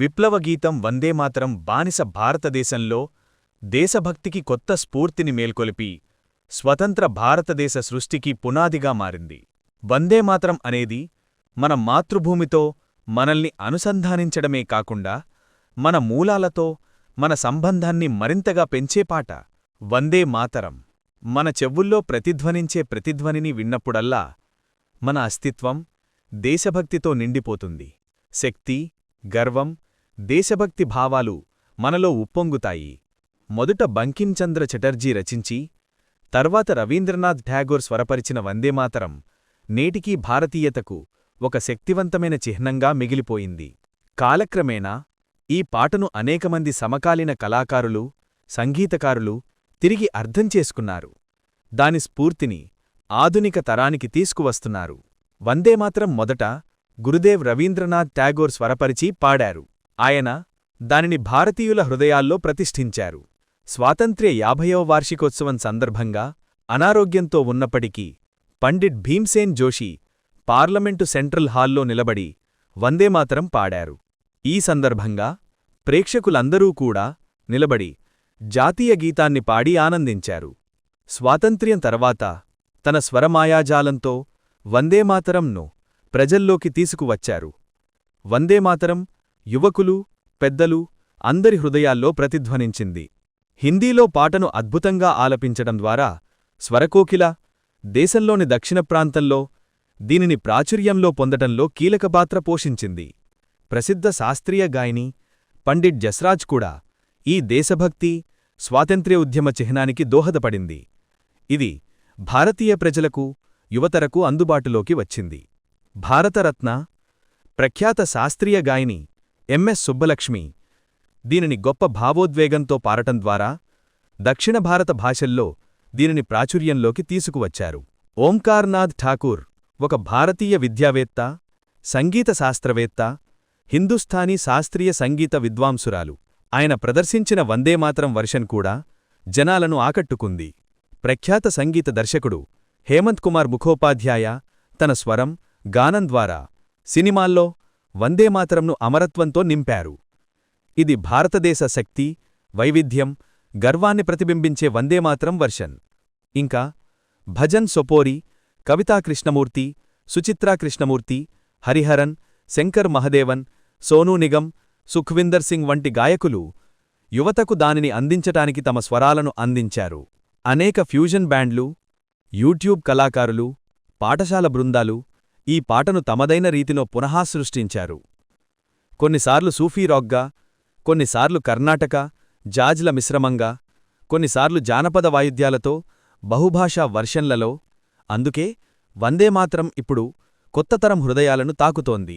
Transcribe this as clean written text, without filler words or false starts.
విప్లవగీతం వందేమాతరం బానిస భారతదేశంలో దేశభక్తికి కొత్త స్ఫూర్తిని మేల్కొలిపి స్వతంత్ర భారతదేశ సృష్టికి పునాదిగా మారింది. వందేమాతరం అనేది మన మాతృభూమితో మనల్ని అనుసంధానించడమే కాకుండా మన మూలాలతో మన సంబంధాన్ని మరింతగా పెంచే పాట. వందే మాతరం మన చెవుల్లో ప్రతిధ్వనించే ప్రతిధ్వనిని విన్నప్పుడల్లా మన అస్తిత్వం దేశభక్తితో నిండిపోతుంది. శక్తి, గర్వం, దేశభక్తి భావాలు మనలో ఉప్పొంగుతాయి. మొదట బంకించంద్ర చటర్జీ రచించి తర్వాత రవీంద్రనాథ్ ఠాగూర్ స్వరపరిచిన వందేమాతరం నేటికీ భారతీయతకు ఒక శక్తివంతమైన చిహ్నంగా మిగిలిపోయింది. కాలక్రమేణా ఈ పాటను అనేకమంది సమకాలీన కళాకారులు, సంగీతకారులు తిరిగి అర్థం చేసుకున్నారు. దాని స్ఫూర్తిని ఆధునిక తరానికి తీసుకువస్తున్నారు. వందేమాతరం మొదట గురుదేవ్ రవీంద్రనాథ్ ఠాగూర్ స్వరపరిచి పాడారు. ఆయన దానిని భారతీయుల హృదయాల్లో ప్రతిష్ఠించారు. స్వాతంత్ర్య 50వ వార్షికోత్సవం సందర్భంగా అనారోగ్యంతో ఉన్నప్పటికీ పండిట్ భీమ్సేన్ జోషి పార్లమెంటు సెంట్రల్ హాల్లో నిలబడి వందేమాతరం పాడారు. ఈ సందర్భంగా ప్రేక్షకులందరూ కూడా నిలబడి జాతీయ గీతాన్ని పాడి ఆనందించారు. స్వాతంత్ర్యం తర్వాత తన స్వరమాయాజాలంతో వందేమాతరంను ప్రజల్లోకి తీసుకువచ్చారు. వందేమాతరం యువకులు, పెద్దలు అందరి హృదయాల్లో ప్రతిధ్వనించింది. హిందీలో పాటను అద్భుతంగా ఆలపించడం ద్వారా స్వరకోకిల దేశంలోని దక్షిణ ప్రాంతంలో దీనిని ప్రాచుర్యంలో పొందటంలో కీలకపాత్ర పోషించింది. ప్రసిద్ధ శాస్త్రీయ గాయని పండిట్ జస్రాజ్ కూడా ఈ దేశభక్తి, స్వాతంత్ర్య ఉద్యమ చిహ్నానికి దోహదపడింది. ఇది భారతీయ ప్రజలకు, యువతరకు అందుబాటులోకి వచ్చింది. భారతరత్న, ప్రఖ్యాత శాస్త్రీయ గాయని ఎంఎస్ సుబ్బలక్ష్మి దీనిని గొప్ప భావోద్వేగంతో పాడటం ద్వారా దక్షిణ భారత భాషల్లో దీనిని ప్రాచుర్యంలోకి తీసుకువచ్చారు. ఓంకార్నాథ్ ఠాకూర్ ఒక భారతీయ విద్యావేత్త, సంగీత శాస్త్రవేత్త, హిందుస్థానీ శాస్త్రీయ సంగీత విద్వాంసురాలు. ఆయన ప్రదర్శించిన వందేమాతరం వర్షన్ కూడా జనాలను ఆకట్టుకుంది. ప్రఖ్యాత సంగీత దర్శకుడు హేమంత్ కుమార్ ముఖోపాధ్యాయ తన స్వరం, గానం ద్వారా సినిమాల్లో వందేమాతరంను అమరత్వంతో నింపారు. ఇది భారతదేశ శక్తి, వైవిధ్యం, గర్వాన్ని ప్రతిబింబించే వందేమాతరం వర్షన్. ఇంకా భజన్ సొపోరి, కవితా కృష్ణమూర్తి, సుచిత్రా కృష్ణమూర్తి, హరిహరన్, శంకర్ మహదేవన్, సోనూ నిగమ్, సుఖ్విందర్ సింగ్ వంటి గాయకులు యువతకు దానిని అందించటానికి తమ స్వరాలను అందించారు. అనేక ఫ్యూజన్ బ్యాండ్లు, యూట్యూబ్ కళాకారులు, పాఠశాల బృందాలు ఈ పాటను తమదైన రీతిలో పునఃసృష్టించారు. కొన్నిసార్లు సూఫీ రాక్గా, కొన్నిసార్లు కర్ణాటక, జాజ్ల మిశ్రమంగా, కొన్నిసార్లు జానపద వాయిద్యాలతో బహుభాషా వర్షన్లలో. అందుకే వందేమాతరం ఇప్పుడు కొత్తతరం హృదయాలను తాకుతోంది.